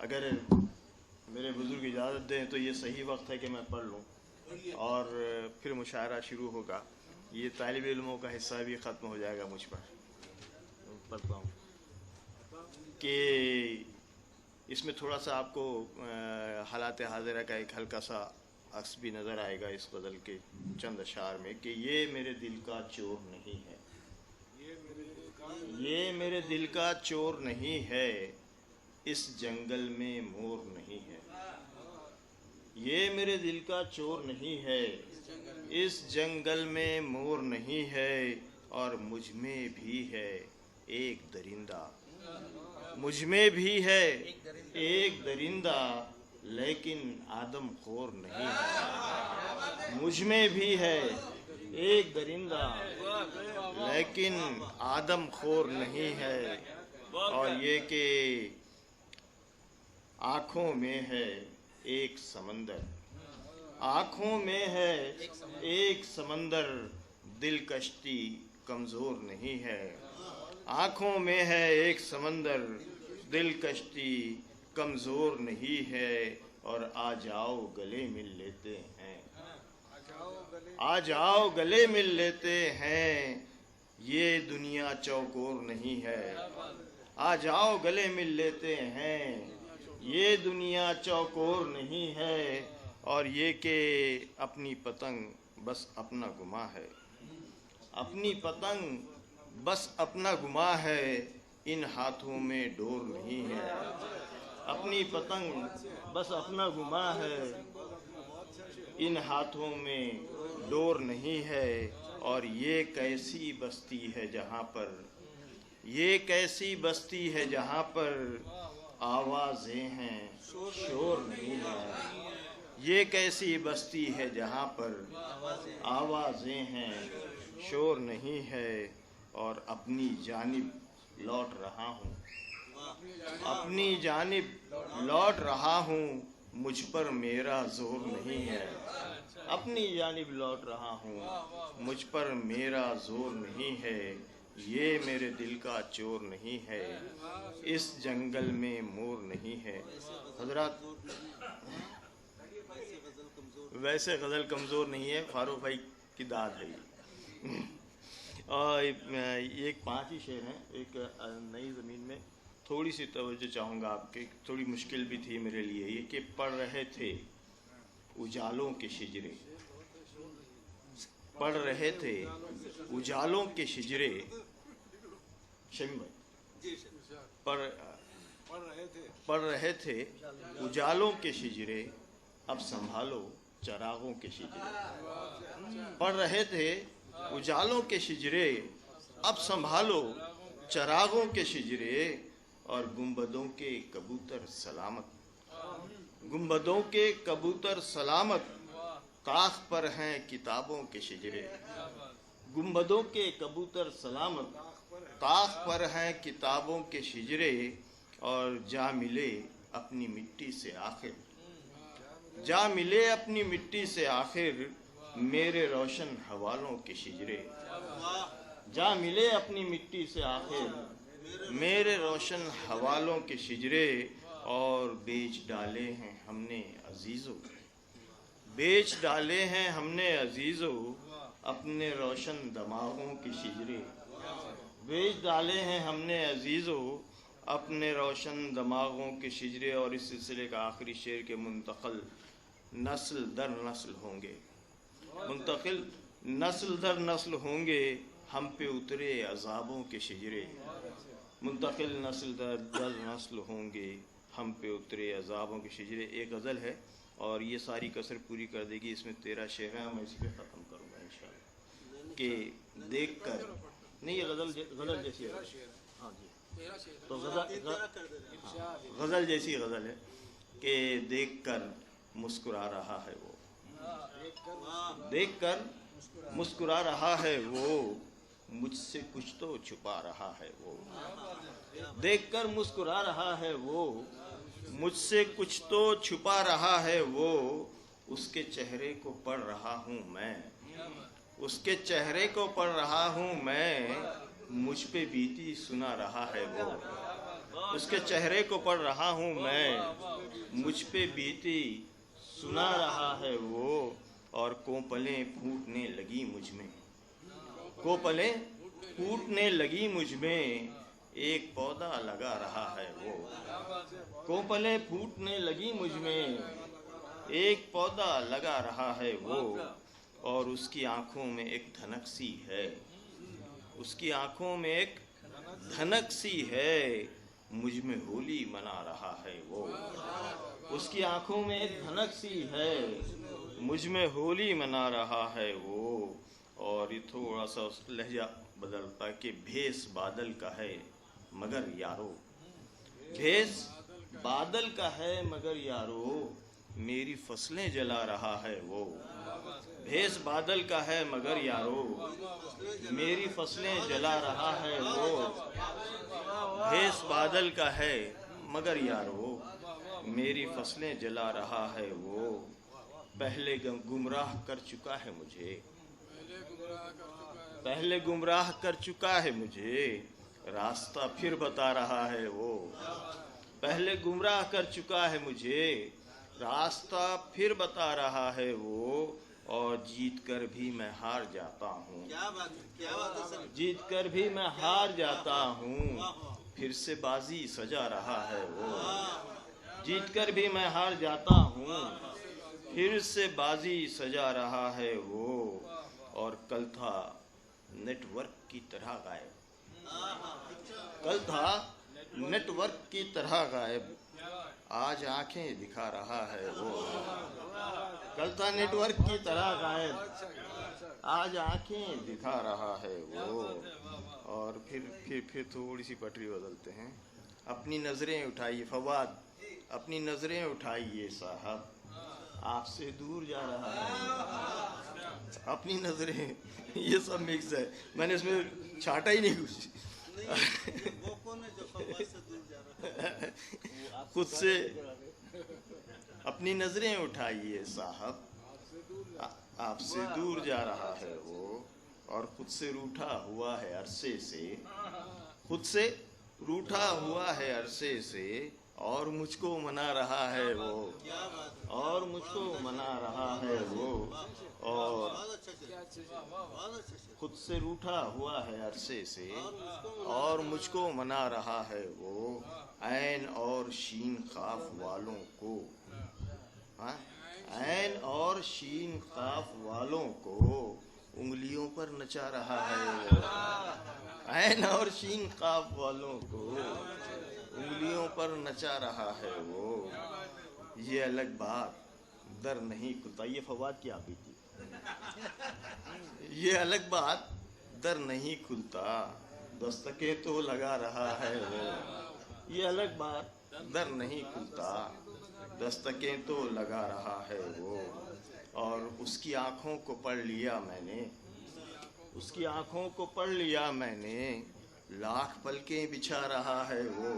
अगर मेरे बुज़ुर्ग इजाज़त दें तो ये सही वक्त है कि मैं पढ़ लूँ और फिर मुशायरा शुरू होगा। ये तालिब इल्मों का हिस्सा भी ख़त्म हो जाएगा मुझ पर। पढ़ता हूँ कि इसमें थोड़ा सा आपको हालात हाज़िरा का एक हल्का सा अक्स भी नज़र आएगा इस गज़ल के चंद अशार में कि ये मेरे दिल का चोर नहीं है, ये मेरे दिल का चोर नहीं है, इस जंगल में मोर नहीं है। ये मेरे दिल का चोर नहीं है, इस जंगल में मोर नहीं है, और मुझ में भी है एक दरिंदा, मुझ में भी है एक दरिंदा, लेकिन आदम खोर नहीं है। मुझ में भी है एक दरिंदा, लेकिन आदम खोर नहीं है। और ये कि आँखों में है एक समंदर, आँखों में है एक समंदर, दिल कश्ती कमज़ोर नहीं है। आँखों में है एक समंदर, दिल कश्ती कमज़ोर नहीं है। और आ जाओ गले मिल लेते हैं, आ जाओ गले मिल लेते हैं, ये दुनिया चौकोर नहीं है। आ जाओ गले मिल लेते हैं, ये दुनिया चौकोर नहीं है। और ये कि अपनी पतंग बस अपना गुमा है, अपनी पतंग बस अपना गुमा है, इन हाथों में डोर नहीं है। अपनी पतंग बस अपना गुमा है, इन हाथों में डोर नहीं है। और ये कैसी बस्ती है जहाँ पर, ये कैसी बस्ती है जहाँ पर आवाज़ें हैं शोर नहीं है। ये कैसी बस्ती है जहाँ पर आवाज़ें हैं शोर नहीं है। और अपनी जानिब लौट रहा हूँ, अपनी जानिब लौट रहा हूँ, मुझ पर मेरा जोर नहीं है। अपनी जानिब लौट रहा हूँ, मुझ पर मेरा जोर नहीं है। ये मेरे दिल का चोर नहीं है, इस जंगल में मोर नहीं है। हज़रात, वैसे गज़ल कमज़ोर नहीं है, फारूक भाई की दाद है ये। और एक 5 ही शेर हैं। एक नई ज़मीन में थोड़ी सी तवज्जो चाहूँगा आपके, थोड़ी मुश्किल भी थी मेरे लिए ये कि पढ़ रहे थे उजालों के शिजरे, पढ़ रहे थे उजालों के शिजरे। शमी भाई, पढ़ रहे थे उजालों के शिजरे, अब संभालो चरागों के शिजरे। पढ़ रहे थे उजालों के शिजरे, अब संभालो चरागों के शिजरे। और गुंबदों के कबूतर सलामत, गुंबदों के कबूतर सलामत, ताख पर हैं किताबों के शिजरे। गुंबदों के कबूतर सलामत, ताख पर हैं किताबों के शिजरे। और जा मिले अपनी मिट्टी से आखिर, जा मिले अपनी मिट्टी से आखिर, मेरे रोशन हवालों के शिजरे। जा मिले अपनी मिट्टी से आखिर, मेरे रोशन हवालों के शिजरे। और बेच डाले हैं हमने अजीज़ों, बेच डाले हैं हमने अजीज़ों, अपने रोशन दमागों के शिजरे। बेच डाले हैं हमने अजीज़ों, अपने रोशन दमागों के शिजरे। और इस सिलसिले का आखिरी शेर के मुंतकिल नस्ल दर नस्ल होंगे, मुंतकिल नस्ल दर नस्ल होंगे, हम पे उतरे अज़ाबों के शिजरे। मुंतकिल नस्ल दर नस्ल होंगे, हम पे उतरे अज़ाबों के शिजरे। एक गज़ल है और ये सारी कसर पूरी कर देगी। इसमें 13 शेर हैं, मैं इसी पे ख़त्म करूँगा इंशाअल्लाह। कि देख कर, नहीं ये गज़ल जैसी है। हाँ जी, तो गज़ल जैसी गज़ल है कि देख कर मुस्कुरा रहा है वो, देख कर मुस्कुरा रहा है वो, मुझसे कुछ तो छुपा रहा है वो। देखकर मुस्कुरा रहा है वो, मुझसे कुछ तो छुपा रहा है वो। उसके चेहरे को पढ़ रहा हूँ मैं, उसके चेहरे को पढ़ रहा हूँ मैं, मुझ पे बीती सुना रहा है वो। उसके चेहरे को पढ़ रहा हूँ मैं, मुझ पे बीती सुना रहा है वो, और कोपलें फूटने लगी मुझ में, कोपलें फूटने लगी मुझ में, एक पौधा लगा रहा है वो, कोपलें फूटने लगी मुझ में, एक पौधा लगा रहा है वो, और उसकी आंखों में एक धनक सी है, उसकी आंखों में एक धनक सी है, मुझ में होली मना रहा है वो, उसकी आंखों में एक धनक सी है, मुझ में होली मना रहा है वो। और ये थोड़ा सा लहजा बदलता कि भेष बादल का है मगर यारो, भेष बादल का है मगर यारो, मेरी फसलें जला रहा है वो, भेष बादल का है मगर यारो, मेरी फसलें जला रहा है वो, भेष बादल का है मगर यारो, मेरी फसलें जला रहा है वो, पहले गुमराह कर चुका है मुझे, पहले गुमराह कर चुका है मुझे, रास्ता फिर बता रहा है वो, पहले गुमराह कर चुका है मुझे, रास्ता फिर बता रहा है वो, और जीत कर भी मैं हार जाता हूँ, क्या बात है सर, जीत कर भी मैं हार जाता हूँ, फिर से बाजी सजा रहा है वो, जीत कर भी मैं हार जाता हूँ, फिर से बाजी सजा रहा है वो, और कल था नेटवर्क की तरह गायब, कल था नेटवर्क की तरह गायब, आज आंखें दिखा रहा है वो, कल था नेटवर्क की तरह गायब, आज आंखें दिखा रहा है वो। और फिर थोड़ी सी पटरी बदलते हैं, अपनी नजरें उठाइए फवाद, अपनी नजरें उठाइए साहब, आपसे दूर जा रहा है, अपनी नजरें, ये सब मिक्स है, मैंने इसमें छाटा ही नहीं कुछ, वो कौन है जो फवाद से दूर जा रहा है, खुद से अपनी नजरें उठाइए साहब, आपसे दूर जा रहा है वो, और खुद से रूठा हुआ है अरसे से, खुद से रूठा हुआ है अरसे से, और मुझको मना रहा है वो, और मुझको मना रहा है वो, और खुद से रूठा हुआ है अरसे से, और मुझको मना रहा है वो, ऐन और शीन खाफ वालों को, ऐन और शीन खाफ वालों को उंगलियों पर नचा रहा है वो, ऐन और शीन खाफ वालों को उंगलियों पर नचा रहा है वो, ये अलग बात दर नहीं खुलता, ये फवाद की आप थी, ये अलग बात दर नहीं खुलता, दस्तकें तो लगा रहा है वो, ये अलग बात दर नहीं खुलता, दस्तकें तो लगा रहा है वो, और उसकी आंखों को पढ़ लिया मैंने, उसकी आंखों को पढ़ लिया मैंने, लाख पलकें बिछा रहा है वो,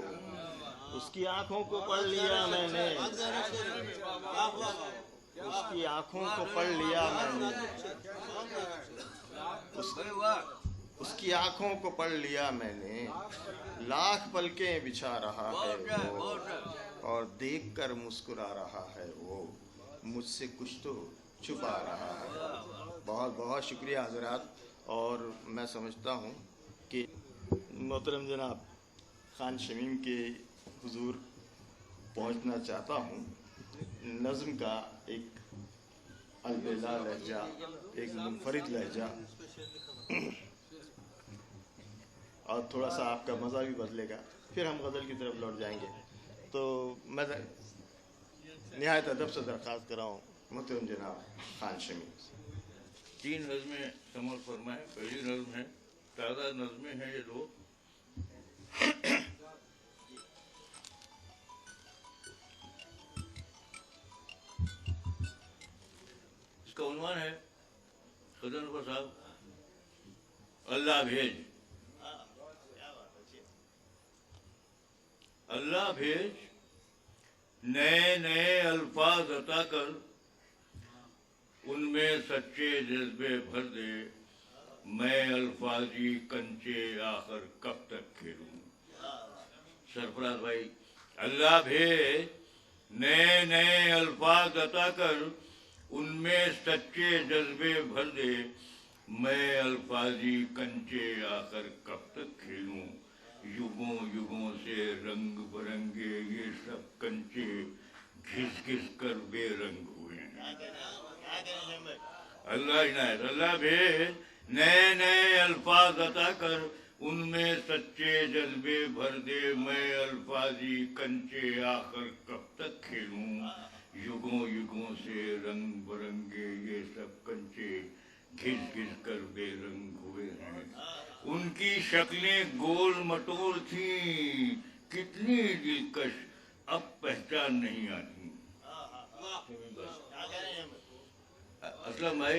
उसकी आंखों को पढ़ लिया मैंने, उसकी आंखों को पढ़ लिया मैंने, उसकी आंखों को पढ़ लिया मैंने, लाख पलकें बिछा रहा है वो, और देखकर मुस्कुरा रहा है वो, मुझसे कुछ तो छुपा रहा है। बहुत बहुत शुक्रिया हजरात। और मैं समझता हूँ कि मोहतरम जनाब खान शमीम के हुजूर पहुँचना चाहता हूँ। नज़्म का एक अलबेला लहजा, एक मुनफरिद लहजा, और थोड़ा सा आपका मज़ा भी बदलेगा, फिर हम गज़ल की तरफ लौट जाएंगे। तो मैं निहायत अदब से दरख्वास्त कर रहा हूँ मोहतरम जनाब खान शमीम। 3 नज़में समर फरमाए। पहली नज़्म है, ताज़ा नज़में हैं ये 2। इसका उन्वान है सदन पर साहब, अल्लाह भेज। अल्लाह भेज नए नए अल्फाज अता कर, उनमें सच्चे जज्बे भर दे, मैं अल्फाजी कंचे आखिर कब तक खेलूं। सरफराज भाई, अल्लाह भेज नए नए अल्फाज अता कर, उनमें सच्चे जज्बे भर दे। मैं अल्फाजी कंचे आकर कब तक खेलूं, युगों युगों से रंग बरंगे ये सब कंचे घिस घिस कर बेरंग हुए हैं। अल्लाह इनायत, अल्लाह भेज नए नए अल्फाज अता कर, उनमें सच्चे जज्बे भर दे। मैं अल्फाजी कंचे आकर कब तक खेलूं, युगों युगों से रंग बरंगे ये सब कंचे घिस घिस कर बेरंग हुए हैं। उनकी शक्लें गोल मटोल थी, कितनी दिलकश अब पहचान नहीं आती। असलम भाई,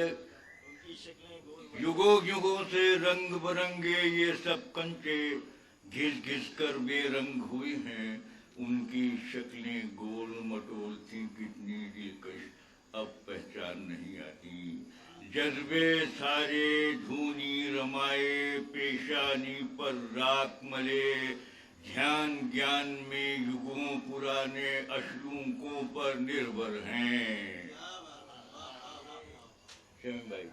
युगों युगों से रंग बरंगे ये सब कंचे घिस घिस कर बेरंग हुई हैं। उनकी शक्लें गोल मटोल थी, कितनी दिलकश अब पहचान नहीं आती। जज्बे सारे धूनी रमाए, पेशानी पर राख मले। ध्यान ज्ञान में युगों पुराने अश्लूकों पर निर्भर हैं। भाई,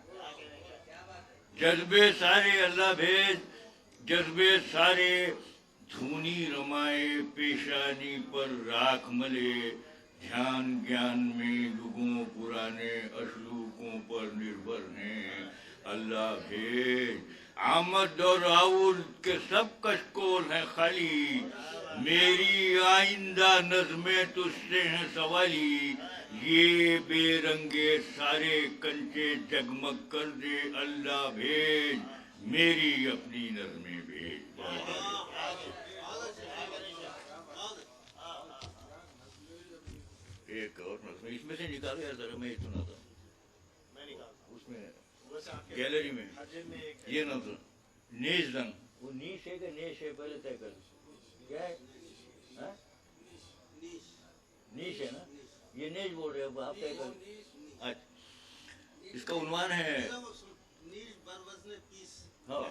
जज्बे सारे अल्लाह भेज, जज्बे सारे धूनी रमाए, पेशानी पर राख मले। ध्यान ज्ञान में युगों पुराने अश्लूकों पर निर्भर हैं। अल्लाह भेज आमद और आउद के सब कशकोल हैं खाली। मेरी आइंदा नज़्में तुझसे हैं सवाली। ये बेरंगे सारे कंचे जगमग कर दे। अल्लाह भेज मेरी अपनी नज़्में भेज। एक और नज़्म इसमें से निकालो यार जरा, मैं ही सुनाता हूँ। उसमें गैलरी में ये नज़्म नेश दंग, वो नीश है कि नेश है, पहले तय कर। क्या है? हाँ? नीश है ना, ये नेश बोल रहे हो आप, तय कर। अच्छा, इसका उन्वान है हाँ,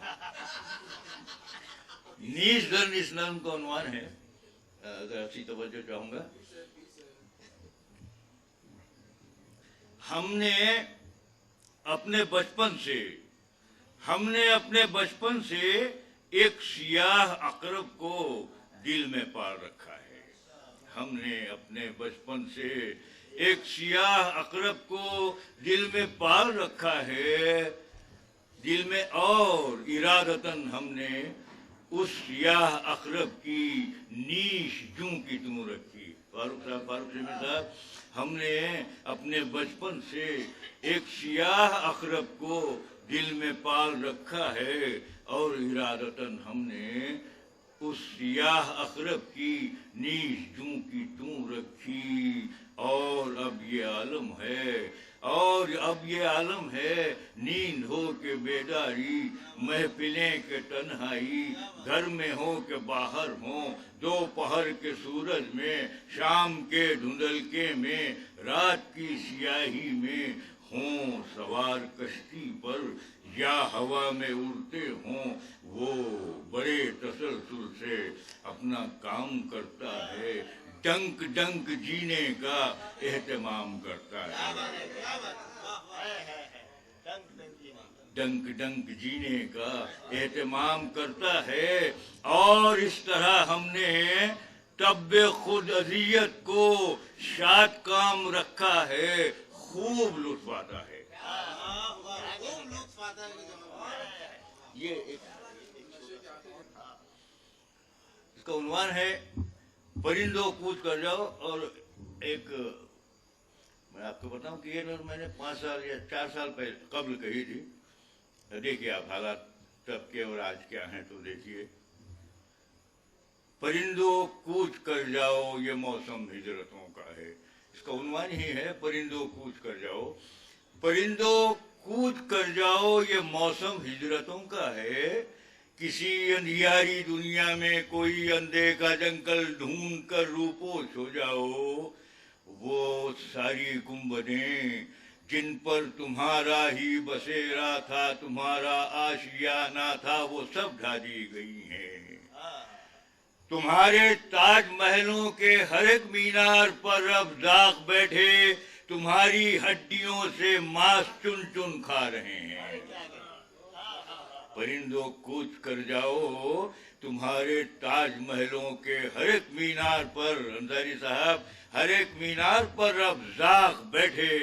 नीश दंग इस नज़्म का उन्वान है। अगर अच्छी तवज्जो चाहूंगा। हमने अपने बचपन से एक सियाह अकरब को दिल में पाल रखा है। हमने अपने बचपन से एक सियाह अकरब को दिल में पाल रखा है। दिल में और इरादतन हमने उस सियाह अकरब की नीश यूं की त्यों रखी। फारूक साहब, हमने अपने बचपन से एक सियाह अकरब को दिल में पाल रखा है और इरादतन हमने उस सियाह अकरब की नीश यूं की त्यों रखी। और अब ये आलम है नींद हो के बेदारी, महफिलें के तन्हाई, घर में हो के बाहर हो, दोपहर के सूरज में, शाम के धुंधलके में, रात की स्याही में, हों सवार कश्ती पर या हवा में उड़ते हों, वो बड़े तसलसल से अपना काम करता है। डंक डंक जीने का एहतमाम करता है। डंक डंक जीने का एहतमाम करता है। और इस तरह हमने तब्बे खुद अजियत को शाद काम रखा है। खूब लुत्फ आता है। ये इसका उन्वान है परिंदों कूच कर जाओ। और एक मैं आपको बताऊं कि ये नज़्म मैंने 5 साल या 4 साल पहले कब्ल कही थी। देखिए आप हालात तब के और आज क्या हैं तो देखिए। परिंदों कूच कर जाओ ये मौसम हिजरतों का है। इसका उन्वान ही है परिंदों कूच कर जाओ। परिंदों कूच कर जाओ ये मौसम हिजरतों का है। किसी अंधियारी दुनिया में कोई अनदेखा जंगल ढूंढ कर रूपोश हो जाओ। वो सारी गुंबदें जिन पर तुम्हारा ही बसेरा था, तुम्हारा आशियाना था, वो सब ढा दी गई हैं। तुम्हारे ताजमहलों के हर एक मीनार पर अब दाग बैठे तुम्हारी हड्डियों से मांस चुन चुन खा रहे हैं। परिंदों कूच कर जाओ, तुम्हारे ताजमहलों के हर एक मीनार पर, अंसारी साहब, हर एक मीनार पर अब दाग बैठे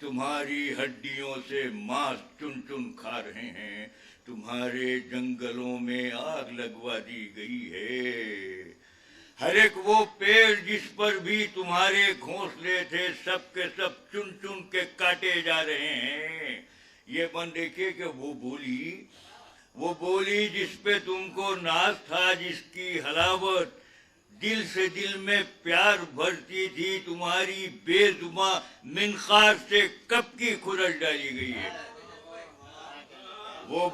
तुम्हारी हड्डियों से मांस चुन चुन खा रहे हैं। तुम्हारे जंगलों में आग लगवा दी गई है। हर एक वो पेड़ जिस पर भी तुम्हारे घोंसले थे, सब के सब चुन चुन के काटे जा रहे हैं। ये मन देखिए कि वो बोली जिस पे तुमको नाज था, जिसकी हलावत दिल से दिल में प्यार भरती थी, तुम्हारी बेजुबा मिनखार से कब की खुरच डाली गई है। वो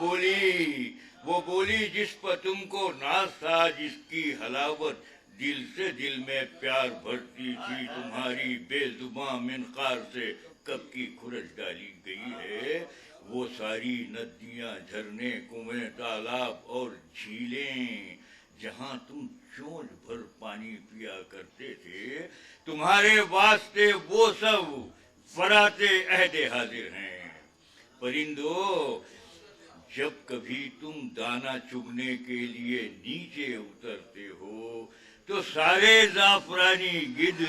बोली जिस पर तुमको नाज था, जिसकी हलावत दिल से दिल में प्यार भरती थी, तुम्हारी बेजुबा मिनखार से कब की खुरच डाली गई है। वो सारी नदियां, झरने, कुएं, तालाब और झीलें जहां तुम चोंच भर पानी पिया करते थे, तुम्हारे वास्ते वो सब फराते अहदे हाजिर हैं। परिंदो, जब कभी तुम दाना चुगने के लिए नीचे उतरते हो तो सारे जाफरानी गिद्ध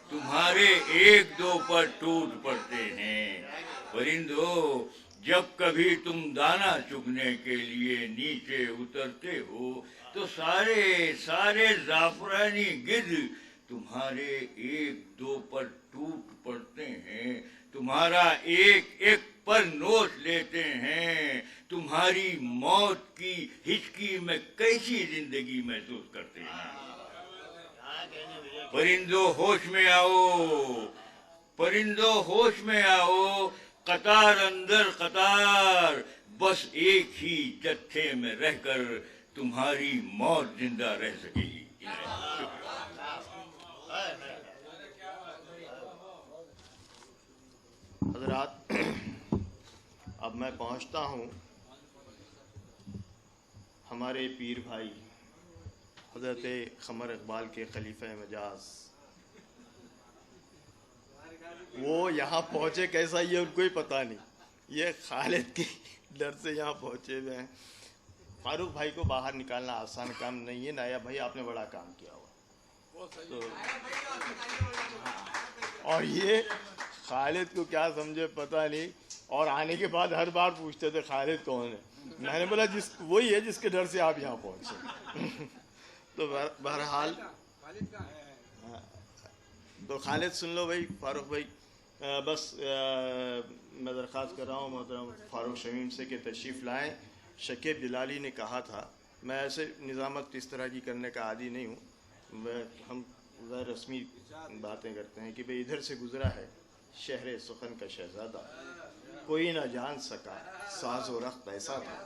तुम्हारे एक दो पर टूट पड़ते हैं। परिंदो, जब कभी तुम दाना चुगने के लिए नीचे उतरते हो तो सारे जाफरानी गिद्ध तुम्हारे एक दो पर टूट पड़ते हैं, तुम्हारा एक एक पर नोच लेते हैं, तुम्हारी मौत की हिचकी में कैसी जिंदगी महसूस करते हैं। परिंदो होश में आओ, परिंदो होश में आओ, कतार अंदर कतार, बस एक ही जत्थे में रहकर तुम्हारी मौत जिंदा रह सकेगी। हजरात, अब मैं पहुंचता हूं हमारे पीर भाई हजरत क़मर इक़बाल के खलीफा मजाज। वो यहाँ पहुँचे कैसा, ये उनको ही पता नहीं। ये खालिद के डर से यहाँ पहुँचे हुए हैं। फारूक भाई को बाहर निकालना आसान काम नहीं है। नाया भाई, आपने बड़ा काम किया हुआ तो, और ये खालिद को क्या समझे पता नहीं। और आने के बाद हर बार पूछते थे खालिद कौन है। मैंने बोला वही है जिसके डर से आप यहाँ पहुँचे। तो बहरहाल, तो खालिद सुन लो भाई। फारूक भाई, बस मैं दरख्वास्त कर रहा हूँ मोहतरम फारूक शमीम से कि तशरीफ़ लाएँ। शकीब बिलाली ने कहा था, मैं ऐसे निज़ामत इस तरह की करने का आदी नहीं हूँ, हम गैर रस्मी बातें करते हैं कि भाई इधर से गुज़रा है शहर सुखन का शहज़ादा, कोई ना जान सका साज व रख्त ऐसा था।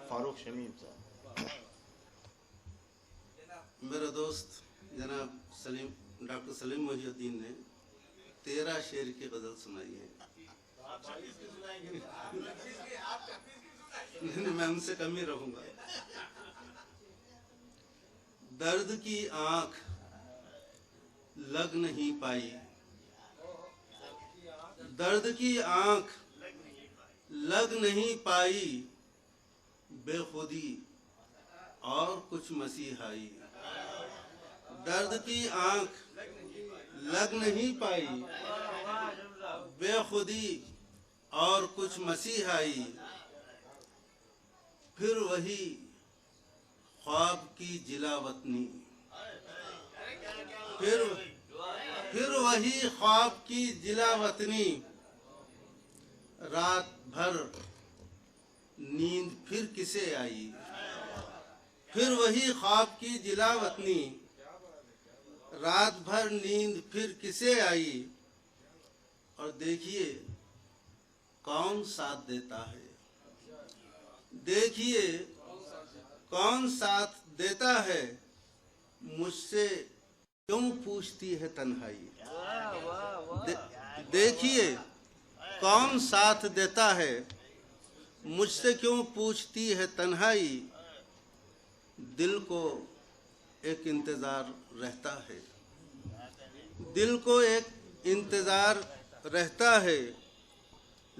फारूक शमीम साहब। मेरा दोस्त जनाब डॉक्टर सलीम मोहिउद्दीन ने 13 शेर की गज़ल सुनाई है। नहीं, मैं उनसे कम ही रहूंगा। दर्द की आंख लग नहीं पाई, दर्द की आंख लग नहीं पाई, बेखुदी और कुछ मसीहाई। दर्द की आंख लग नहीं पाई, बेखुदी और कुछ मसीहाई। फिर वही ख्वाब की जिलावतनी, फिर वही ख्वाब की जिलावतनी। रात भर नींद फिर किसे आई, फिर वही ख्वाब की जिलावतनी। रात भर नींद फिर किसे आई। और देखिए कौन साथ देता है, देखिए कौन साथ देता है। मुझसे क्यों पूछती है तन्हाई। देखिए कौन साथ देता है, मुझसे क्यों पूछती है तन्हाई। दिल को एक इंतज़ार रहता है, दिल को एक इंतज़ार रहता है,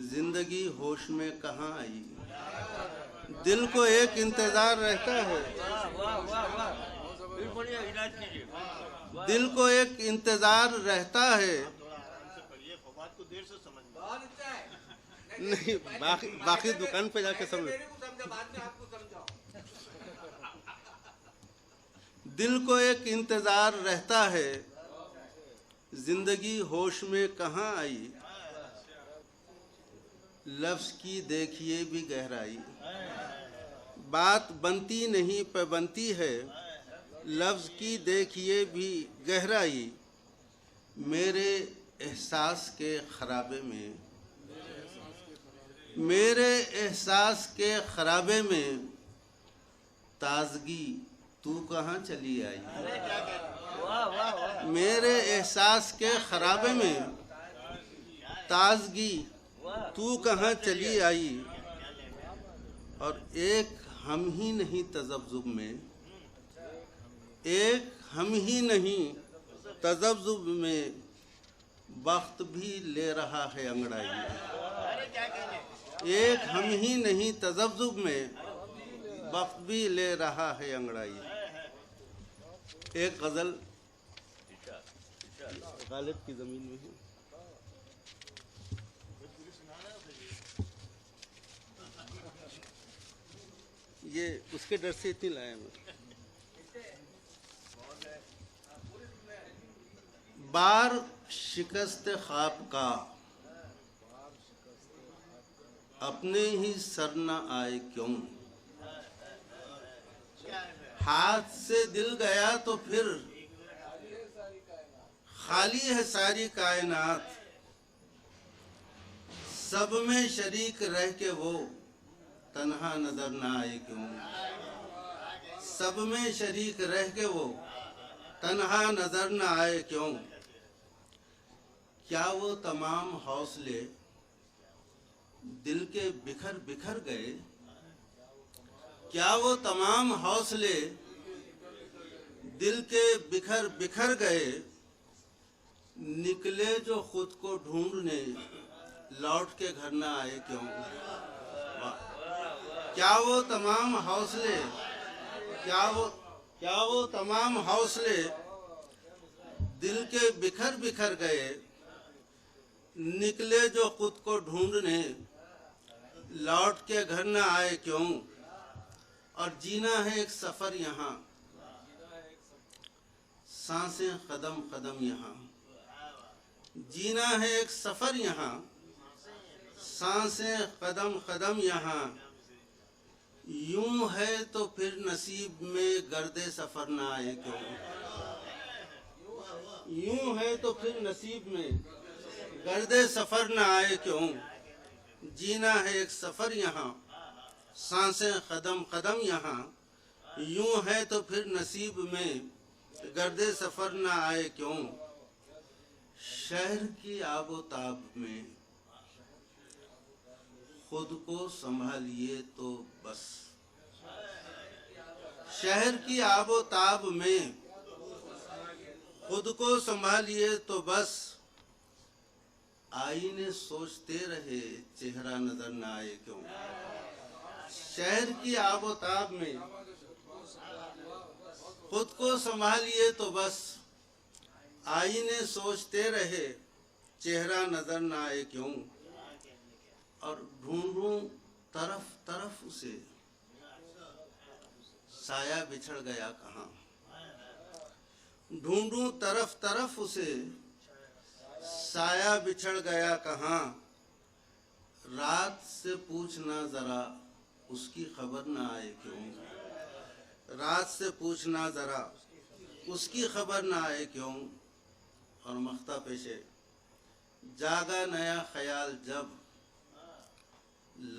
जिंदगी होश में कहाँ आई। दिल को एक इंतज़ार रहता है, दिल को एक इंतज़ार रहता है। नहीं, बाकी दुकान पे जाके समझ। दिल को एक इंतज़ार रहता है, जिंदगी होश में कहाँ आई। लफ्ज़ की देखिए भी गहराई, बात बनती नहीं पे बनती है। लफ्ज़ की देखिए भी गहराई, मेरे एहसास के खराबे में, मेरे एहसास के खराबे में ताजगी तू कहाँ चली आई। मेरे एहसास के खराबे में ताजगी तू कहाँ चली आई। और एक हम ही नहीं तज़ब्ज़ुब में, एक हम ही नहीं तज़ब्ज़ुब में, वक्त भी ले रहा है अंगड़ाई। एक हम ही नहीं तज़ब्ज़ुब में, वक्त भी ले रहा है अंगड़ाई। एक गज़ल गालिब की ज़मीन में है। ये उसके डर से इतनी लाया मैं। बार शिकस्त ख्वाब का अपने ही सर न आए क्यों। हाथ से दिल गया तो फिर खाली है सारी कायनात। सब में शरीक रह के वो तन्हा नजर न आए क्यों। सब में शरीक रह के वो तन्हा नजर न आए क्यों। क्या वो तमाम हौसले दिल के बिखर बिखर गए। क्या वो तमाम हौसले दिल के बिखर बिखर गए। निकले जो खुद को ढूंढने लौट के घर न आए क्यों। क्या वो तमाम हौसले, क्या वो तमाम हौसले दिल के बिखर बिखर गए। निकले जो खुद को ढूंढने लौट के घर न आए क्यों। और जीना है एक सफर यहाँ, सांसें कदम कदम यहाँ। जीना है एक सफर यहाँ, सांसें कदम कदम यहाँ। यूं है तो फिर नसीब में गर्दे सफर न आए क्यों। यूं है तो फिर नसीब में गर्दे सफर न आए क्यों। जीना है एक सफर यहाँ, सांसें कदम कदम यहाँ। यूं है तो फिर नसीब में गर्दे सफर न आए क्यों। शहर की आबोताब में खुद को संभालिए तो बस। शहर की आबोताब में खुद को संभालिए तो बस। आईने सोचते रहे चेहरा नजर न आए क्यों। शहर की आबोताब में खुद को संभालिए तो बस। आईने सोचते रहे चेहरा नजर न आए क्यों। और ढूंढूं तरफ तरफ उसे, साया बिछड़ गया कहाँ। ढूंढूं तरफ तरफ उसे, साया बिछड़ गया कहाँ। रात से पूछना जरा उसकी खबर न आए क्यों। रात से पूछना जरा उसकी खबर न आए क्यों। और मख्ता पेशे। जागा नया ख्याल जब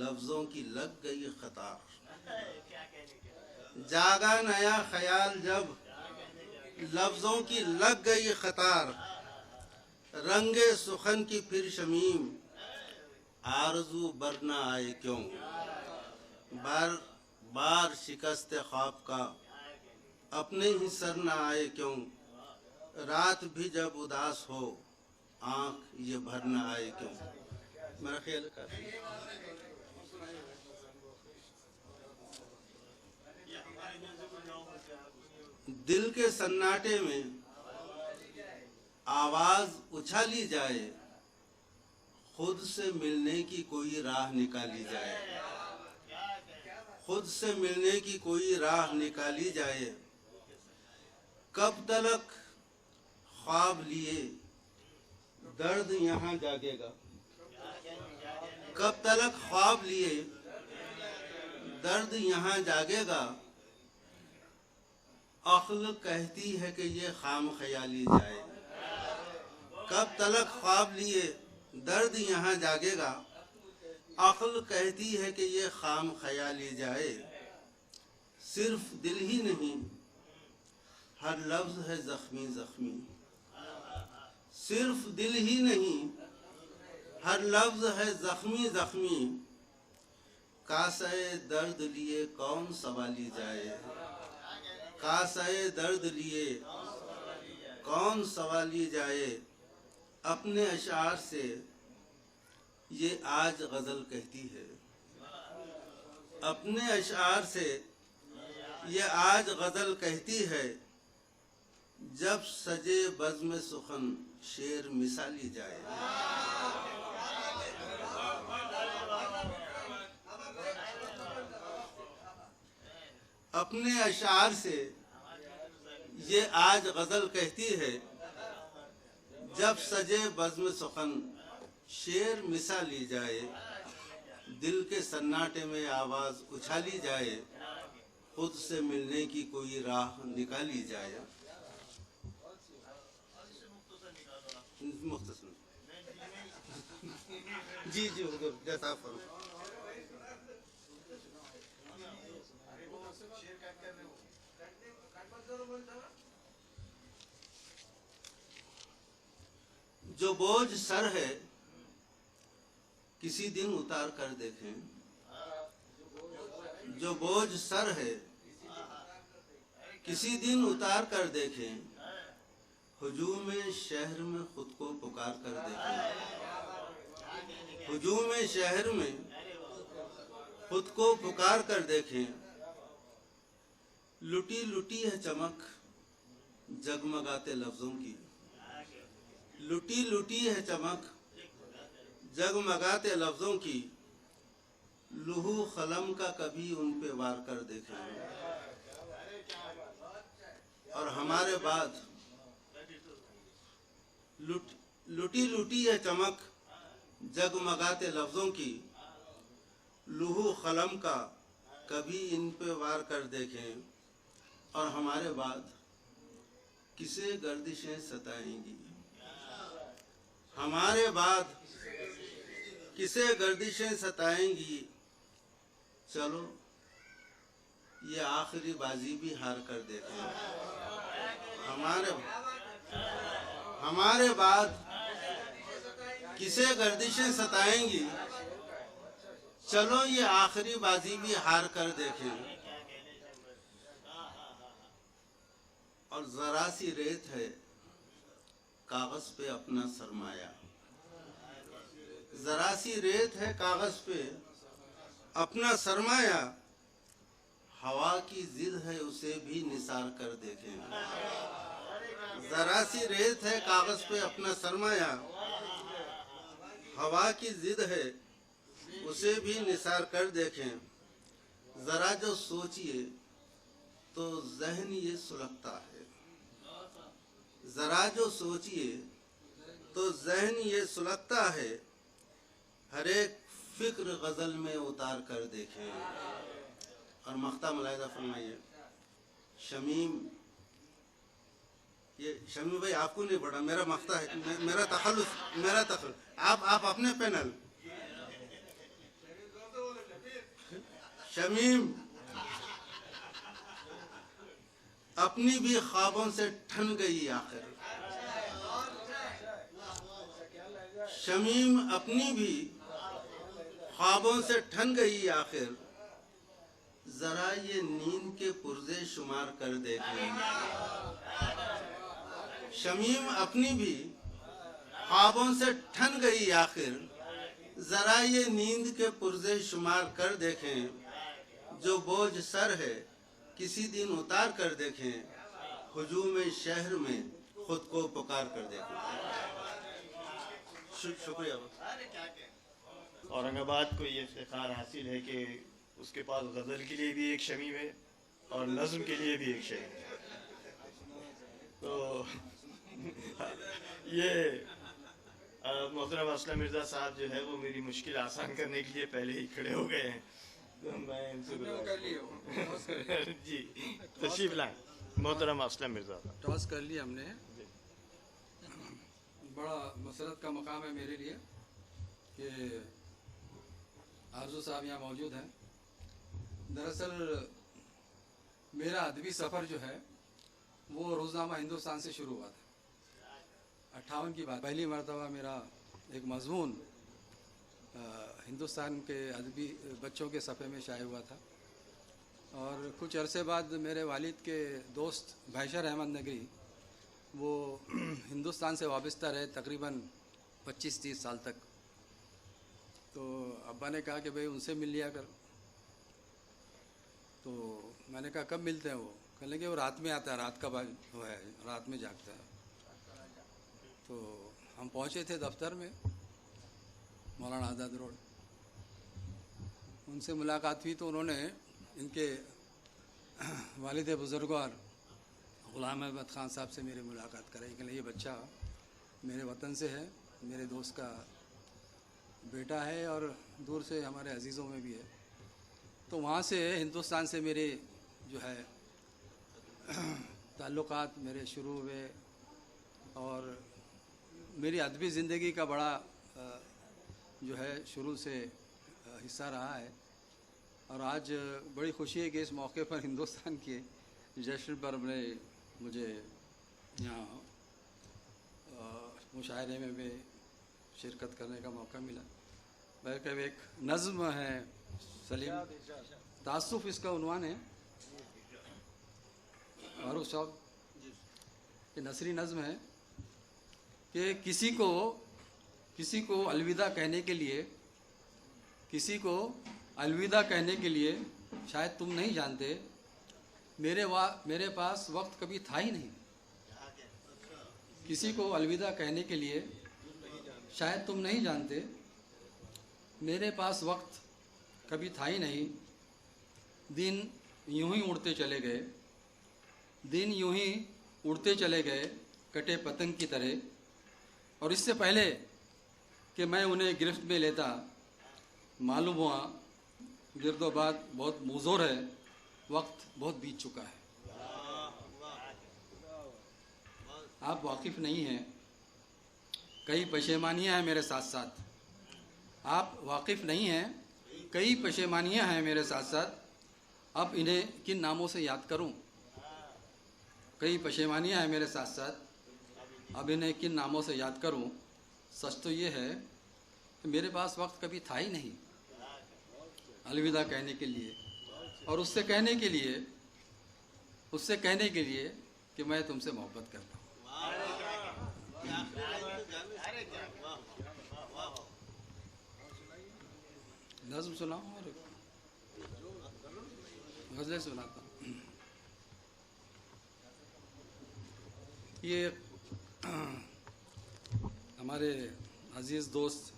लफ्जों की लग गई कतार। जागा नया ख्याल जब लफ्जों की लग गई कतार। रंगे सुखन की फिर शमीम आरज़ू बर न आए क्यों। बार बार शिकस्त ख्वाब का अपने ही सर न आए क्यों, रात भी जब उदास हो आंख ये भर न आए क्यों। मेरा ख्याल है काफी। दिल के सन्नाटे में आवाज उछाली जाए, खुद से मिलने की कोई राह निकाली जाए, खुद से मिलने की कोई राह निकाली जाए। कब तलक ख्वाब लिए दर्द यहाँ जागेगा, कब तलक ख्वाब लिए दर्द यहाँ जागेगा। अक्ल कहती है कि ये खाम ख्याली जाए, कब तलक ख्वाब लिए दर्द यहाँ जागेगा। अक्ल कहती है कि ये खाम ख्याली जाए। सिर्फ दिल ही नहीं हर लफ्ज है जख्मी जख्मी, सिर्फ दिल ही नहीं हर लफ्ज है जख्मी जख्मी। कासाए दर्द लिए कौन सवाली जाए, कासाए दर्द लिए कौन सवाली जाए। अपने अशार से ये आज गजल कहती है, अपने अशार से ये आज गजल कहती है। जब सजे बज़्म सुखन शेर मिसाली जाए। अपने अशार से ये आज गजल कहती है। जब सजे बज़्म सुखन शेर मिसाली जाए। दिल के सन्नाटे में आवाज उछाली जाए, खुद से मिलने की कोई राह निकाली जाए। मुख्तसर जी जी हुजूर जैसा फरमा। जो बोझ सर है किसी दिन उतार कर देखें, जो बोझ सर है किसी दिन उतार कर देखें। हुजूम शहर में खुद को पुकार कर देखें, हुजूम शहर में खुद को पुकार कर देखें। लुटी लुटी है चमक जगमगाते लफ्जों की, लुटी लुटी है चमक जगमगाते लफ्जों की। लुहू कलम का कभी उन पे वार कर देखें। और हमारे बाद लुटी लुटी है चमक जगमगाते लफ्जों की। लुहू कलम का कभी इन पे वार कर देखें। और हमारे बाद किसे गर्दिशें सताएंगी, हमारे बाद किसे गर्दिशें सताएंगी। चलो ये आखिरी बाजी भी हार कर देते हैं। हमारे बाद किसे गर्दिशें सताएंगी। चलो ये आखिरी बाजी भी हार कर देखें। और जरा सी रेत है कागज पे अपना सरमाया, जरा सी रेत है कागज पे अपना सरमाया। हवा की जिद है उसे भी निसार कर देखें। जरा सी रेत है कागज पे अपना सरमाया। हवा की जिद है उसे भी निसार कर देखें। जरा जो सोचिए तो जहन ये सुलगता है, जरा जो सोचिए तो जहन ये सुलगता है। हर एक फिक्र गजल में उतार कर देखें। और मख्ता मुलाहिजा फरमाइए। शमीम, ये शमीम भाई आपको नहीं पढ़ा, मेरा मख्ता है, मेरा तखल्लुस आप अपने पैनल। शमीम अपनी भी ख्वाबों से ठन गई आखिर। शमीम अपनी भी ख्वाबों से ठन गई आखिर। जरा ये नींद के पुर्जे शुमार कर देखें। शमीम अपनी भी ख्वाबों से ठन गई आखिर, जरा ये नींद के पुर्जे शुमार कर देखें। जो बोझ सर है किसी दिन उतार कर देखें, हुजूम शहर में खुद को पुकार कर देखें। शुक्रिया। औरंगाबाद को ये इफ्तिखार हासिल है कि उसके पास गज़ल के लिए भी एक शमीम है और नज़्म के लिए भी एक शमीम है। तो ये मोहतरम असलम मिर्ज़ा साहब जो है वो मेरी मुश्किल आसान करने के लिए पहले ही खड़े हो गए हैं। तो मैं इनसे जी तशरीफ लाएं मोहतरम असलम मिर्ज़ा साहब। टॉस कर लिया हमने। बड़ा मसरत का मकाम है मेरे लिए कि आरज़ू साहब यहाँ मौजूद हैं। दरअसल मेरा अदबी सफ़र जो है वो रोज़नामा हिंदुस्तान से शुरू हुआ था। 58 की बात, पहली मरतबा मेरा एक मज़मून हिंदुस्तान के अदबी बच्चों के सफ़े में शाये हुआ था। और कुछ अरसे बाद मेरे वालिद के दोस्त भाईशर अहमद नगरी वो हिंदुस्तान से वाबस्ता रहे तकरीबन 25-30 साल तक। तो अब्बा ने कहा कि भाई उनसे मिल लिया कर। तो मैंने कहा कब मिलते हैं वो? कहने लगे वो रात में आता है, रात का वो है, रात में जागता है। तो हम पहुँचे थे दफ्तर में, मौलाना आज़ाद रोड। उनसे मुलाकात हुई तो उन्होंने इनके वालिद बुज़ुर्गवार ग़ुलाम अहमद ख़ान साहब से मेरी मुलाकात कराई कि ये बच्चा मेरे वतन से है, मेरे दोस्त का बेटा है और दूर से हमारे अजीज़ों में भी है। तो वहाँ से हिंदुस्तान से मेरे जो है ताल्लुक़ात मेरे शुरू हुए और मेरी अदबी ज़िंदगी का बड़ा जो है शुरू से हिस्सा रहा है। और आज बड़ी खुशी है कि इस मौके पर हिंदुस्तान के जश्न पर मुझे यहाँ मुशायरे में भी शिरकत करने का मौका मिला। बल्कि एक नज़्म है सलीम, तासुफ़ इसका उन्वान है। फारूक साहब ये नसरी नज़्म है कि किसी को अलविदा कहने के लिए, अलविदा कहने के लिए शायद तुम नहीं जानते, मेरे पास वक्त कभी था ही नहीं। किसी को अलविदा कहने के लिए शायद तुम नहीं जानते, मेरे पास वक्त कभी था ही नहीं। दिन यूं ही उड़ते चले गए, दिन यूं ही उड़ते चले गए कटे पतंग की तरह। और इससे पहले कि मैं उन्हें गिरफ्त में लेता, मालूम हुआ गिरदोबाद बहुत मुज़ोर है, वक्त बहुत बीत चुका है। आप वाकिफ़ नहीं हैं, कई पशेमानियाँ हैं मेरे साथ साथ। आप वाकिफ़ नहीं हैं, कई पशेमानियाँ हैं मेरे साथ साथ। अब इन्हें किन नामों से याद करूं? कई पशेमानियाँ हैं मेरे साथ साथ, अब इन्हें किन नामों से याद करूं? सच तो ये है कि मेरे पास वक्त कभी था ही नहीं अलविदा कहने के लिए, और उससे कहने के लिए कि मैं तुमसे मोहब्बत करता हूँ। नज़्म सुनाऊँ और गज़लें सुनाता हूँ। ये हमारे अजीज़ दोस्त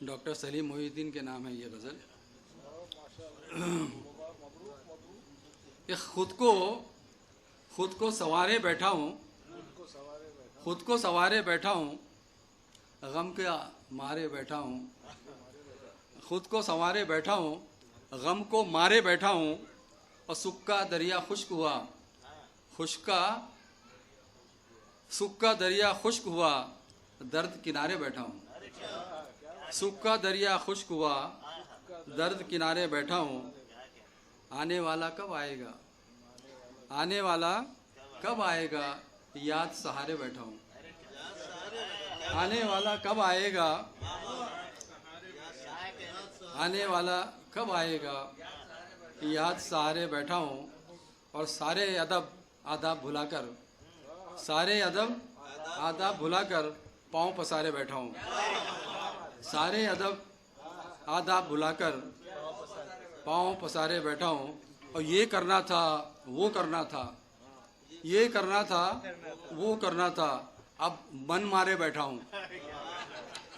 डॉक्टर सलीम मोहिउद्दीन के नाम है ये गज़ल। ये खुद को सवारे बैठा हूँ, खुद को सवारे बैठा हूँ, गम के मारे बैठा हूँ। खुद को संवारे बैठा हूँ, गम को मारे बैठा हूँ। और सुख का दरिया खुश्क हुआ, सुख का दरिया खुश्क हुआ, दर्द किनारे बैठा हूँ। सुख का दरिया खुश्क हुआ, दर्द किनारे बैठा हूँ। आने वाला कब आएगा, आने वाला कब आएगा, याद सहारे बैठा हूँ। आने वाला कब आएगा, आने वाला कब आएगा, याद सहारे बैठा हूँ और सारे अदब आदाब भुलाकर, सारे अदब आदाब भुलाकर पाँव पसारे बैठा हूँ। सारे अदब आदाब भुलाकर पाँव पसारे बैठा हूँ। और ये करना था, वो करना था, ये करना था, वो करना था, अब मन मारे बैठा हूँ।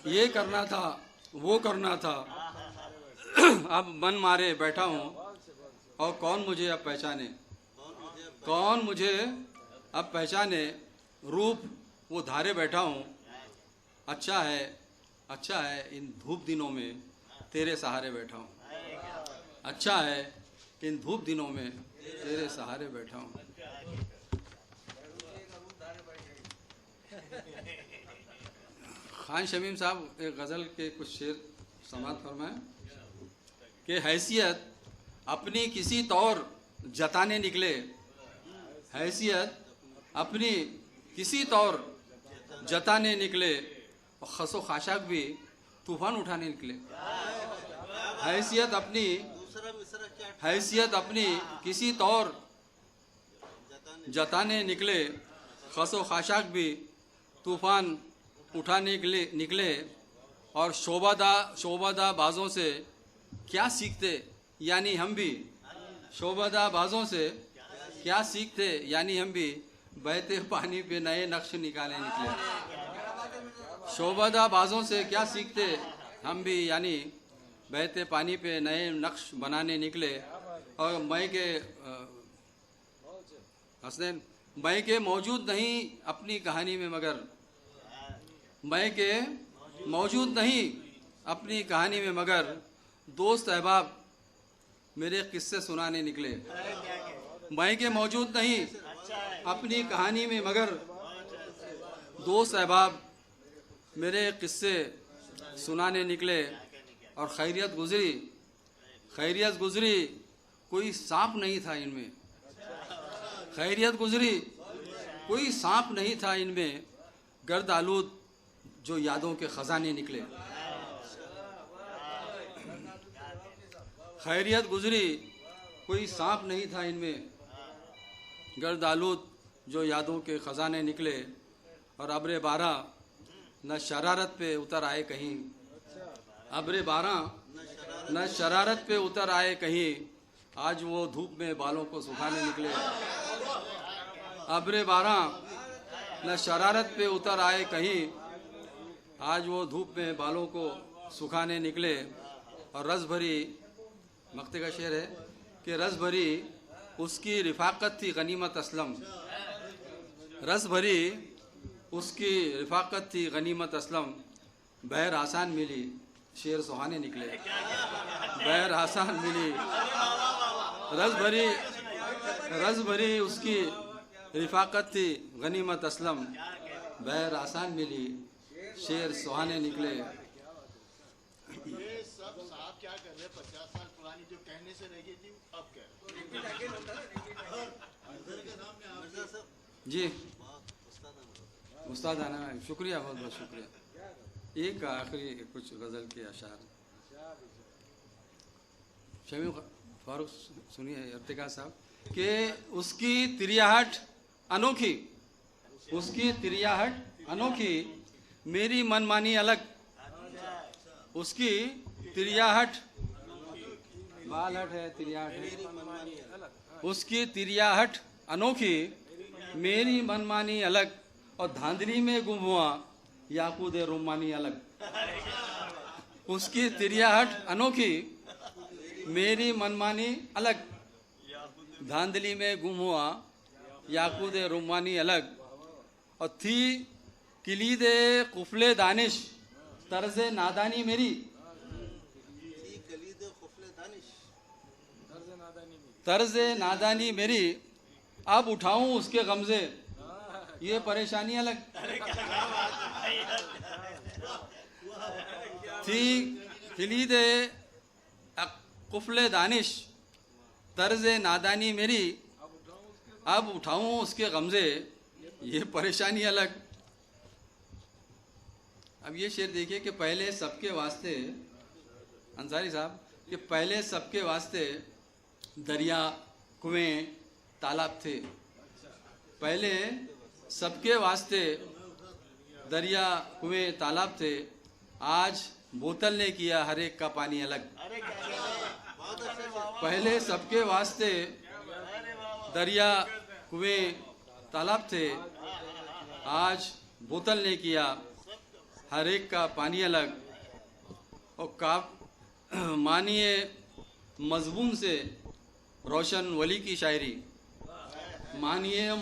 ये करना था, वो करना था, अब मन मारे बैठा हूँ। और कौन मुझे अब पहचाने, कौन मुझे अब पहचाने, रूप वो धारे बैठा हूँ। अच्छा है, अच्छा है इन धूप दिनों में तेरे सहारे बैठा हूँ। अच्छा है इन धूप दिनों में तेरे सहारे बैठा हूँ। खान शमीम साहब एक गज़ल के कुछ शेर समाप्त फरमाएं कि हैसियत अपनी किसी तौर जताने निकले, हैसियत अपनी किसी तौर जताने निकले और खसो खाशाक भी तूफान उठाने निकले। हैसियत अपनी, हैसियत अपनी किसी तौर जताने निकले, खसो खाशाक भी तूफान उठाने निकले। और शोबादा बाजों से क्या सीखते यानी हम भी, शोबादा बाजों से क्या सीखते यानी हम भी, बहते पानी पे नए नक्श निकाले निकले। शोबादा बाजों से क्या सीखते हम भी, यानी बहते पानी पे नए नक्श बनाने निकले। और मैं के हसनैन, मैं के मौजूद नहीं अपनी कहानी में मगर, मैं के मौजूद नहीं अपनी कहानी में मगर, दोस्त अहबाब मेरे किस्से सुनाने निकले। मैं के मौजूद नहीं अपनी कहानी में मगर, दोस्त अहबाब मेरे किस्से सुनाने निकले। और खैरियत गुजरी, खैरियत गुजरी, कोई सांप नहीं था इनमें, खैरियत गुजरी, कोई सांप नहीं था इनमें, गर्द आलूद जो यादों के खजाने निकले। खैरियत गुजरी, कोई सांप नहीं था इनमें, गर्द आलूद जो यादों के खजाने निकले। और अब्रे बारह न शरारत पे उतर आए कहीं, अब्रे बारह न शरारत पे उतर आए कहीं, आज वो धूप में बालों को सुखाने निकले। अब्रे बारह न शरारत पे उतर आए कहीं, आज वो धूप में बालों को सुखाने निकले। और रस भरी, मक्ते का शेर है कि रस भरी उसकी रिफाकत थी गनीमत असलम, रस भरी उसकी रिफाकत थी गनीमत असलम, बहर आसान मिली शेर सुहाने निकले। बहर आसान मिली, रस भरी उसकी रिफाकत थी गनीमत असलम, बहर आसान मिली शेर सुहाने निकले। ये सब साहब क्या कर रहे, 50 साल पुरानी जो कहने से रह गई थी अब कह जी उस्ताद आना, शुक्रिया, बहुत बहुत शुक्रिया। एक आखिरी कुछ गज़ल के अशार शमीम फारूक सुनिए इर्तिका साहब कि उसकी तिरियाहट अनोखी, उसकी तिरियाहट अनोखी, मेरी मनमानी अलग, उसकी तिरियाहट, बालहट है तिरियाहट है, उसकी तिरियाहट अनोखी, मेरी मनमानी अलग, और धांधली में गुम हुआ याकूत रुमानी अलग। उसकी तिरियाहट अनोखी, मेरी मनमानी अलग, धांधली में गुम हुआ याकूत रुमानी अलग। और थी किलीद कुफले दानिश, तर्ज नादानी मेरी, तर्ज नादानी मेरी, अब उठाऊं उसके गमजे, ये परेशानी अलग। थी किलीद कुफले दानिश, तर्ज नादानी मेरी, अब उठाऊं उसके गमजे, ये परेशानी अलग। अब ये शेर देखिए कि पहले सबके वास्ते, अंसारी साहब, कि पहले सबके वास्ते दरिया, कुएं, तालाब थे। पहले सबके वास्ते दरिया, कुएं, तालाब थे। आज बोतल ने किया हर एक का पानी अलग। पहले सबके वास्ते दरिया, कुएं, तालाब थे। आज बोतल ने किया हर एक का पानी अलग। और मानिए मजबून से रोशन वली की शायरी, मानिए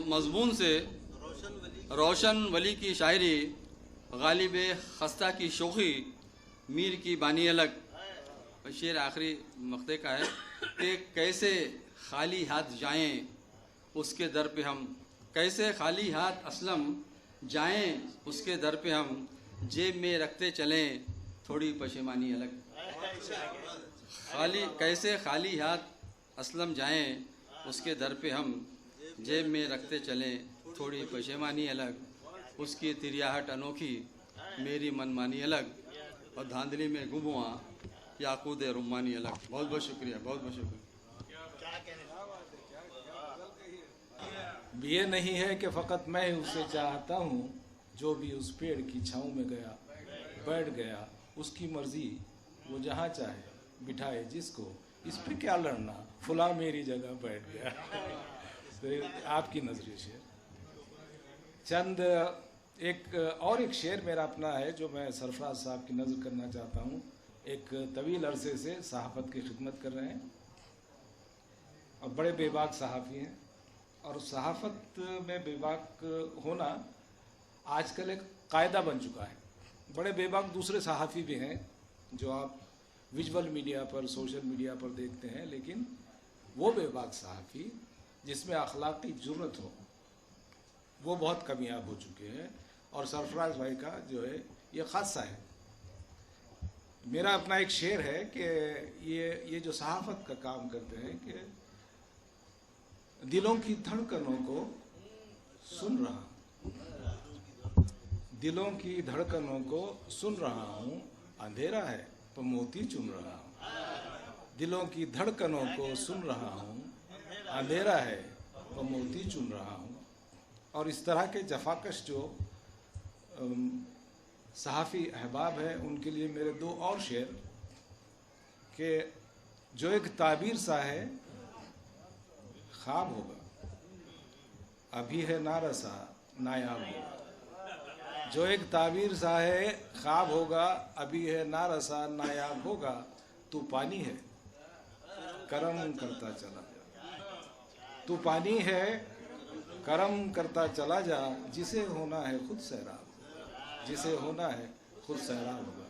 मजबून से रोशन वली की शायरी, गालिब खस्ता की शोखी, मीर की बानी अलग। शेर आखिरी मक्ते का है कि कैसे खाली हाथ जाएं उसके दर पे हम, कैसे खाली हाथ असलम जाएं उसके दर पे हम, जेब में रखते चलें थोड़ी पशेमानी अलग। कैसे खाली हाथ असलम जाएं उसके दर पे हम, जेब में रखते चलें थोड़ी पशेमानी अलग। उसकी तिरियाहट अनोखी, मेरी मनमानी अलग, और धांधली में गुम हुआ याकूत रुमानी अलग। बहुत बहुत शुक्रिया, बहुत बहुत शुक्रिया। ये नहीं है कि फ़कत मैं उसे चाहता हूँ, जो भी उस पेड़ की छाँव में गया बैठ गया, उसकी मर्जी वो जहाँ चाहे बिठाए जिसको, इस पे क्या लड़ना, फुला मेरी जगह बैठ गया। तो आपकी नजरिए शेर चंद एक शेर मेरा अपना है जो मैं सरफराज साहब की नज़र करना चाहता हूँ। एक तवील अरसे से सहाफ़त की खिदमत कर रहे हैं और बड़े बेबाक सहाफ़ी हैं, और सहाफ़त में बेबाक होना आजकल एक कायदा बन चुका है। बड़े बेबाक दूसरे सहाफ़ी भी हैं जो आप विजुअल मीडिया पर, सोशल मीडिया पर देखते हैं, लेकिन वो बेबाक सहाफ़ी जिसमें अखलाकी जुर्रत हो वो बहुत कमियाब हो चुके हैं, और सरफराज भाई का जो है ये खासा है। मेरा अपना एक शेर है कि ये जो सहाफ़त का काम करते हैं कि दिलों की धड़कनों को सुन रहा, दिलों की धड़कनों को सुन रहा हूँ, अंधेरा है तो मोती चुन रहा हूँ। दिलों की धड़कनों को सुन रहा हूँ, अंधेरा है तो मोती चुन रहा हूँ। और इस तरह के जफाकश जो सहाफ़ी अहबाब हैं उनके लिए मेरे दो और शेर कि जो एक ताबीर सा है ख्वाब होगा, अभी है नारसा नायाब होगा। जो एक ताबीर सा है ख्वाब होगा, अभी है नारसा नायाब होगा। तू पानी है करम करता चला जा, तू पानी है करम करता चला जा, जिसे होना है खुद सैराब, जिसे होना है खुद सैराब होगा।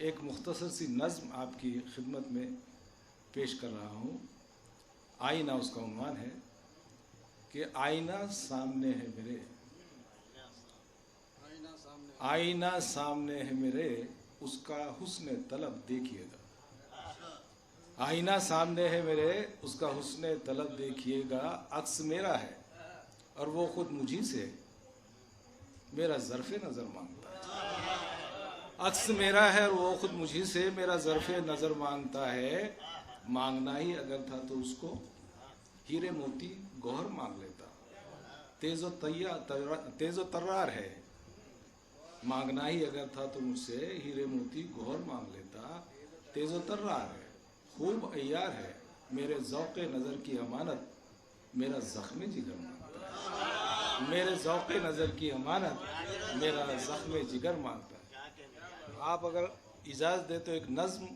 एक मुख्तसर सी नज़्म आपकी खिदमत में पेश कर रहा हूँ। आईना उसका उन्वान है कि आईना सामने है मेरे, आईना सामने है मेरे, उसका हुस्न तलब देखिएगा। आईना सामने है मेरे, उसका हुस्न तलब देखिएगा। अक्स मेरा है और वो खुद मुझी से मेरा ज़र्फ़े नज़र मांगता है। अक्स मेरा है और वो खुद मुझी से मेरा ज़र्फ़े नज़र मांगता है। मांगना ही अगर था तो उसको हीरे मोती गौहर मांग लेता। तेज़ो तर्रार है, मांगना ही अगर था तो मुझसे हीरे मोती गौहर मांग लेता। तेज़ो तर्रार है, खूब अय्यार है, मेरे ज़ौक़े नज़र की अमानत मेरा ज़ख्म जिगर मांगता है। मेरे ज़ौक़े नज़र की अमानत मेरा ज़ख्म जिगर मांगता है। आप अगर इजाज़त दे तो एक नज़्म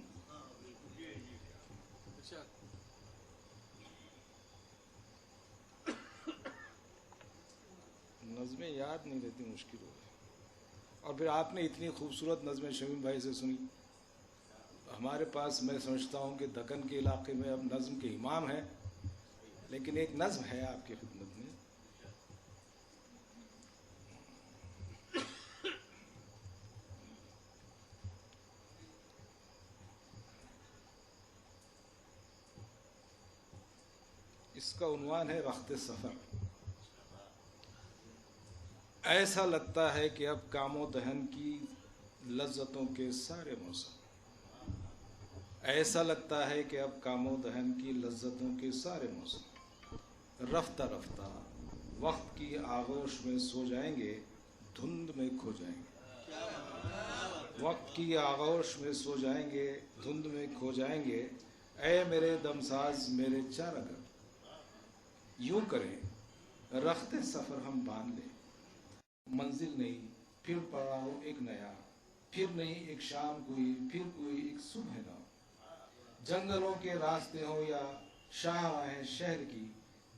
नज़में याद नहीं रहती, मुश्किल हो गई। और फिर आपने इतनी खूबसूरत नज़में शमीम भाई से सुनी। हमारे पास मैं समझता हूँ कि दक्कन के इलाके में अब नज़्म के इमाम हैं, लेकिन एक नज़्म है आपकी खिदमत में। इसका उन्वान है रख्त सफ़र। ऐसा लगता है कि अब कामो दहन की लज्जतों के सारे मौसम ऐसा लगता है कि अब कामोदहन की लज्जतों के सारे मौसम रफ्ता रफ्ता वक्त की आगोश में सो जाएंगे, धुंध में खो जाएंगे। वक्त की आगोश में सो जाएंगे, धुंध में खो जाएंगे। ऐ मेरे दमसाज मेरे चारागर, यूं करें रखते सफर हम बांध ले, मंजिल नहीं फिर पड़ाओ एक नया, फिर नहीं एक शाम कोई, फिर कोई एक सुबह ना। जंगलों के रास्ते हो या शाहराहें शहर की,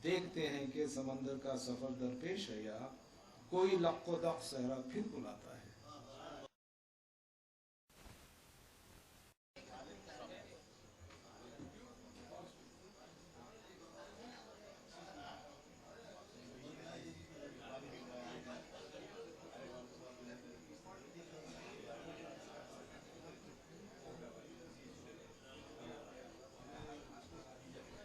देखते हैं कि समंदर का सफर दरपेश है या कोई लक्को दक सहरा फिर बुलाता है।